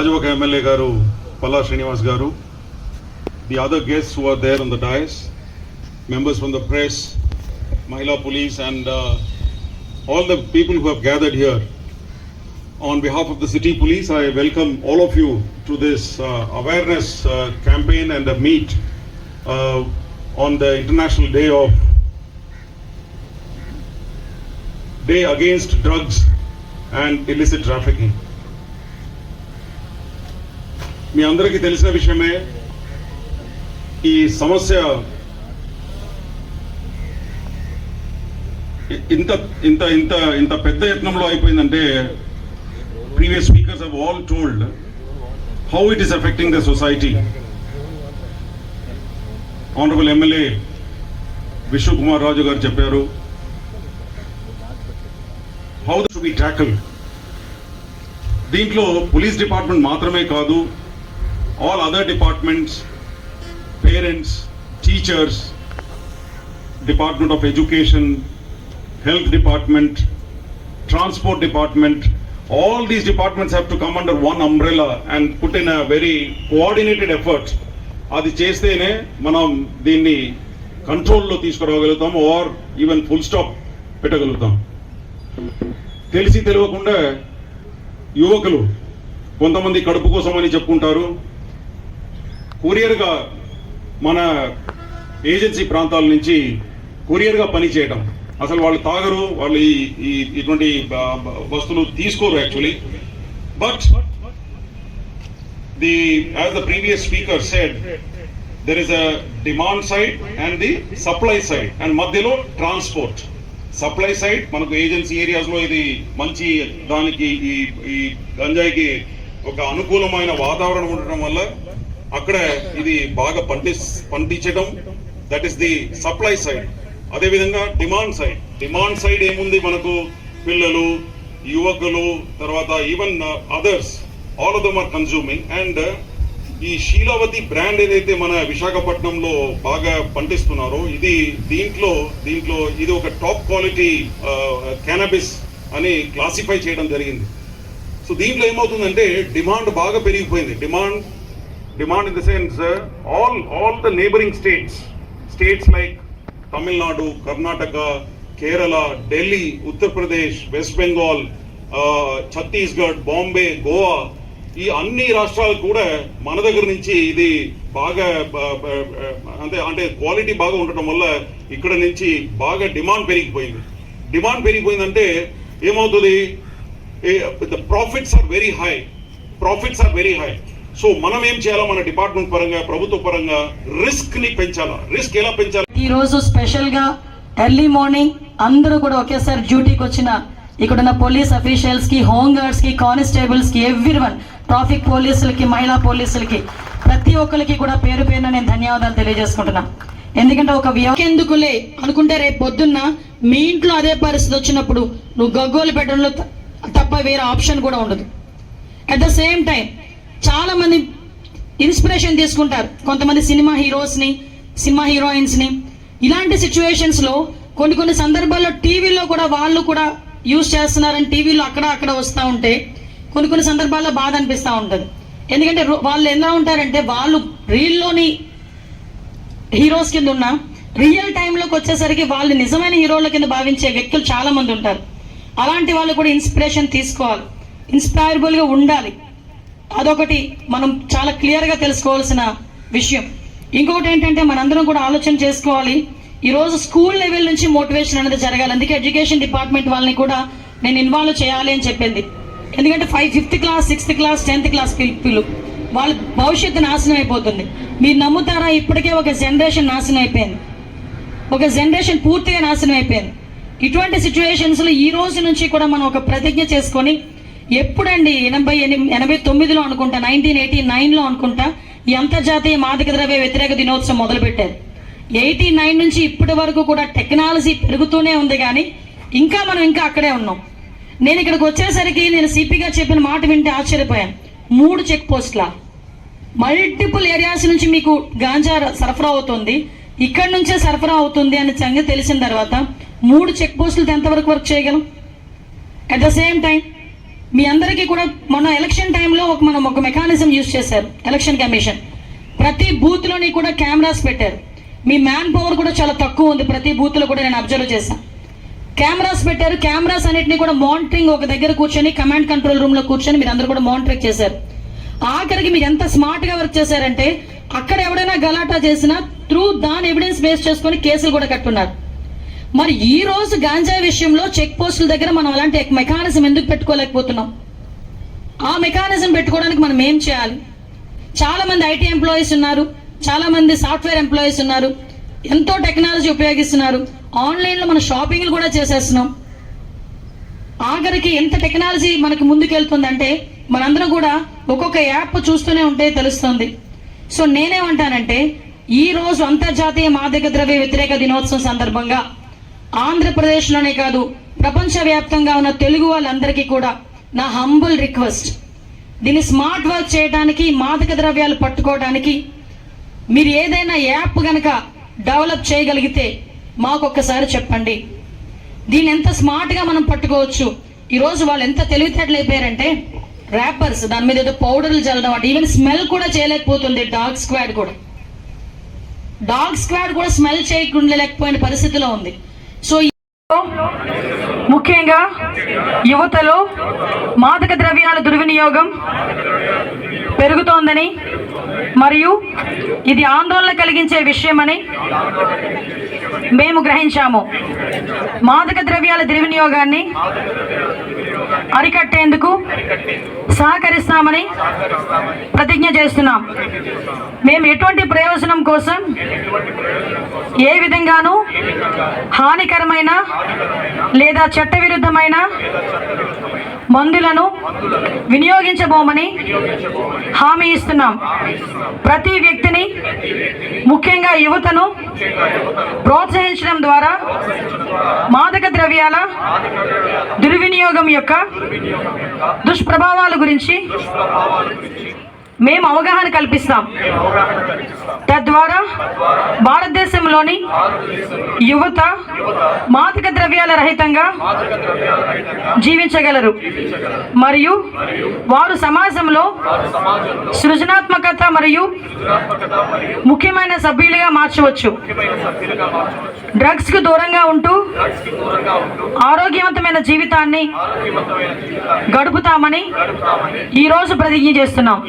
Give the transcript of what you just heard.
Gajavaka MLA garu, Palla Srinivas garu, the other guests who are there on the dais, members from the press, Mahila police, and all the people who have gathered here. On behalf of the city police, I welcome all of you to this awareness campaign and a meet on the International Day Against Drugs and Illicit Trafficking. మీ అందరికీ తెలిసిన విషయమే, ఈ సమస్య ఇంత పెద్ద యత్నంలో అయిపోయిందంటే previous speakers have all told how it is affecting the society. Honorable MLA Vishnu Kumar Raju garu chepparu how this should be tackled. Deentlo police department maatrame kaadu, all other departments, parents, teachers, Department of Education, Health Department, Transport Department, all these departments have to come under one umbrella and put in a very coordinated effort. అది చేస్తేనే మనం దీన్ని కంట్రోల్లో తీసుకురాగలుగుతాం, are even full stop పెట్టగలుగుతాం. తెలిసి తెలియకుండా యువకులు కొంతమంది కడుపు కోసం అని చెప్పుకుంటారు, కొరియర్గా మన ఏజెన్సీ ప్రాంతాల నుంచి కొరియర్గా పని చేయడం. అసలు వాళ్ళు తాగరు, వాళ్ళు ఇటువంటి వస్తువులు తీసుకోరు actually. But as the previous speaker said, there is a demand side and the supply side, and మధ్యలో ట్రాన్స్పోర్ట్. సప్లై సైడ్ మనకు ఏజెన్సీ ఏరియాస్లో ఇది మంచి, దానికి ఈ గంజాయికి ఒక అనుకూలమైన వాతావరణం ఉండటం వల్ల అక్కడ ఇది బాగా పండించడం, that is the supply side. అదేవిధంగా డిమాండ్ సైడ్ ఏముంది, మనకు పిల్లలు, యువకులు, తర్వాత even others, all of them are consuming. And ఈ శీలావతి బ్రాండ్ ఏదైతే మన విశాఖపట్నంలో బాగా పండిస్తున్నారో, దీంట్లో ఇది ఒక టాప్ క్వాలిటీ క్యానబిస్ అని క్లాసిఫై చేయడం జరిగింది. సో దీంట్లో ఏమవుతుందంటే డిమాండ్ బాగా పెరిగిపోయింది. Demand in the sense all the neighbouring states like Tamil Nadu, Karnataka, Kerala, Delhi, Uttar Pradesh, west Bengal, Chhattisgarh, Bombay, Goa, ఈ అన్ని రాష్ట్రాలు కూడా మన దగ్గర నుంచి ఇది బాగా అంటే క్వాలిటీ బాగా ఉండటం వల్ల ఇక్కడ నుంచి బాగా డిమాండ్ పెరిగిపోయిందంటే ఏమవుతుంది, the profits are very high. So మనం ఏం చేయాలో మన డిపార్ట్మెంట్ పరంగా, ప్రభుత్వ పరంగా రిస్క్ ని పెంచాలా. రిస్క్ ఎలా పెంచాలి? ఈ రోజు స్పెషల్ గా ఎర్లీ మార్నింగ్ అందరూ కూడా ఒకేసారి డ్యూటీకి వచ్చిన ఇక్కడున్న పోలీస్ అఫీషియల్స్ కి, హోమ్ గార్డ్స్ కి, కానిస్టేబుల్స్ కి, ఎవ్రీవన్, ట్రాఫిక్ పోలీసులకి, మహిళా పోలీసులకి, ప్రతి ఒక్కరికి కూడా పేరు పేరున నేను ధన్యవాదాలు తెలియజేసుకుంటున్నా. ఎందుకంటే ఒక ఎందుకులే అనుకుంటే రేపు పొద్దున్న మీ ఇంట్లో అదే పరిస్థితి వచ్చినప్పుడు నువ్వు గగ్గోలు పెట్టడంలో తప్ప వేరే ఆప్షన్ కూడా ఉండదు. అట్ ద సేమ్ టైం చాలా మంది ఇన్స్పిరేషన్ తీసుకుంటారు, కొంతమంది సినిమా హీరోయిన్స్ ని. ఇలాంటి సిచ్యువేషన్స్ లో కొన్ని సందర్భాల్లో టీవీలో కూడా వాళ్ళు కూడా యూజ్ చేస్తున్నారని టీవీలో అక్కడ వస్తూ ఉంటే కొన్ని సందర్భాల్లో బాధ అనిపిస్తూ ఉంటుంది. ఎందుకంటే వాళ్ళు ఎలా ఉంటారంటే, వాళ్ళు రీల్లోని హీరోస్ కింద ఉన్న రియల్ టైంలోకి వచ్చేసరికి వాళ్ళు నిజమైన హీరోల కింద భావించే వ్యక్తులు చాలా మంది ఉంటారు. అలాంటి వాళ్ళు కూడా ఇన్స్పిరేషన్ తీసుకోవాలి, ఇన్స్పైరబుల్ గా ఉండాలి. అదొకటి మనం చాలా క్లియర్ గా తెలుసుకోవాల్సిన విషయం. ఇంకొకటి ఏంటంటే మనందరం కూడా ఆలోచన చేసుకోవాలి, ఈ రోజు స్కూల్ లెవెల్ నుంచి మోటివేషన్ అనేది జరగాలి. అందుకే ఎడ్యుకేషన్ డిపార్ట్మెంట్ వాళ్ళని కూడా నేను ఇన్వాల్వ్ చేయాలి అని చెప్పింది. ఎందుకంటే 5th class, 6th class, 10th class పిల్లలు వాళ్ళ భవిష్యత్తు నాశనం అయిపోతుంది. మీరు నమ్ముతారా, ఇప్పటికే ఒక జనరేషన్ నాశనం అయిపోయింది, ఒక జనరేషన్ పూర్తిగా నాశనం అయిపోయింది. ఇటువంటి సిచ్యువేషన్స్ లో ఈ రోజు నుంచి కూడా మనం ఒక ప్రతిజ్ఞ చేసుకొని, ఎప్పుడండి 89లో అనుకుంటా, 1989లో అనుకుంటా ఈ అంతర్జాతీయ మాదక ద్రవ్య వ్యతిరేక దినోత్సవం మొదలుపెట్టారు. 89 నుంచి ఇప్పటి వరకు కూడా టెక్నాలజీ పెరుగుతూనే ఉంది, కానీ మనం ఇంకా అక్కడే ఉన్నాం. నేను ఇక్కడికి వచ్చేసరికి నేను సిపిగా చెప్పిన మాట వింటే ఆశ్చర్యపోయాను. 3 చెక్ పోస్ట్ల మల్టిపుల్ ఏరియాస్ నుంచి మీకు గాంజా సరఫరా అవుతుంది, ఇక్కడ నుంచే సరఫరా అవుతుంది అనే సంగతి తెలిసిన తర్వాత 3 చెక్ పోస్టులతో ఎంతవరకు వర్క్ చేయగలం? అట్ ద సేమ్ టైం మీ అందరికీ కూడా మొన్న ఎలక్షన్ టైంలో మనం ఒక మెకానిజం యూజ్ చేశారు ఎలక్షన్ కమిషన్. ప్రతి బూత్లోని కూడా కెమెరాస్ పెట్టారు. మీ మ్యాన్ పవర్ కూడా చాలా తక్కువ ఉంది, ప్రతి బూత్లో కూడా నేను అబ్జర్వ్ చేశాను. కెమెరాస్ పెట్టారు. కెమెరాస్ అన్నిటిని కూడా మానిటరింగ్ ఒక దగ్గర కూర్చొని కమాండ్ కంట్రోల్ రూమ్లో కూర్చొని మీరు అందరూ కూడా మానిటరింగ్ చేశారు. ఆఖరికి మీరు ఎంత స్మార్ట్గా వర్క్ చేశారంటే అక్కడ ఎవడైనా గలాటా చేసినా దాని ఎవిడెన్స్ బేస్ చేసుకొని కేసులు కూడా కట్టున్నారు. మరి ఈ రోజు గాంజా విషయంలో చెక్ పోస్టుల దగ్గర మనం అలాంటి మెకానిజం ఎందుకు పెట్టుకోలేకపోతున్నాం? ఆ మెకానిజం పెట్టుకోవడానికి మనం ఏం చేయాలి? చాలా మంది ఐటీ ఎంప్లాయీస్ ఉన్నారు, చాలా మంది సాఫ్ట్వేర్ ఎంప్లాయీస్ ఉన్నారు, ఎంతో టెక్నాలజీ ఉపయోగిస్తున్నారు. ఆన్లైన్లో మన షాపింగ్లు కూడా చేసేస్తున్నాం. ఆఖరికి ఎంత టెక్నాలజీ మనకు ముందుకెళ్తుందంటే మనందరం కూడా ఒక్కొక్క యాప్ చూస్తూనే ఉంటే తెలుస్తుంది. సో నేనేమంటానంటే ఈ రోజు అంతర్జాతీయ మాదక ద్రవ్య వ్యతిరేక దినోత్సవం సందర్భంగా ఆంధ్రప్రదేశ్లోనే కాదు ప్రపంచవ్యాప్తంగా ఉన్న తెలుగు వాళ్ళందరికీ కూడా నా హంబుల్ రిక్వెస్ట్, దీన్ని స్మార్ట్ వర్క్ చేయడానికి, మాదక ద్రవ్యాలు పట్టుకోవడానికి మీరు ఏదైనా యాప్ గనక డెవలప్ చేయగలిగితే మాకు ఒక్కసారి చెప్పండి. దీన్ని ఎంత స్మార్ట్గా మనం పట్టుకోవచ్చు. ఈరోజు వాళ్ళు ఎంత తెలివితేటలు అయిపోయారంటే ర్యాపర్స్ దాని మీద ఏదో పౌడర్లు చల్లడం అంటే ఈవెన్ స్మెల్ కూడా చేయలేకపోతుంది. డాగ్ స్క్వాడ్ కూడా స్మెల్ చేయకుండా లేకపోయిన పరిస్థితిలో ఉంది. సో ముఖ్యంగా యువతలో మాదక ద్రవ్యాల దుర్వినియోగం పెరుగుతోందని మరియు ఇది ఆందోళన కలిగించే విషయమని మేము గ్రహించాము. మాదక ద్రవ్యాల దుర్వినియోగాన్ని అరికట్టేందుకు సహకరిస్తామని ప్రతిజ్ఞ చేస్తున్నాం. మేము ఎటువంటి ప్రయోజనం కోసం ఏ విధంగానూ హానికరమైన లేదా చట్టవిరుద్ధమైన మందులను వినియోగించబోమని హామీ ఇస్తున్నాం. ప్రతి వ్యక్తిని, ముఖ్యంగా యువతను ప్రోత్సహించడం ద్వారా మాదక ద్రవ్యాల దుర్వినియోగం యొక్క దుష్ప్రభావాల గురించి మేము అవగాహన కల్పిస్తాం. తద్వారా భారతదేశంలోని యువత మాదక ద్రవ్యాల రహితంగా జీవించగలరు మరియు వారు సమాజంలో సృజనాత్మకత మరియు ముఖ్యమైన సభ్యులుగా మార్చవచ్చు. డ్రగ్స్ కు దూరంగా ఉంటూ ఆరోగ్యవంతమైన జీవితాన్ని గడుపుతామని ఈరోజు ప్రతిజ్ఞ చేస్తున్నాం.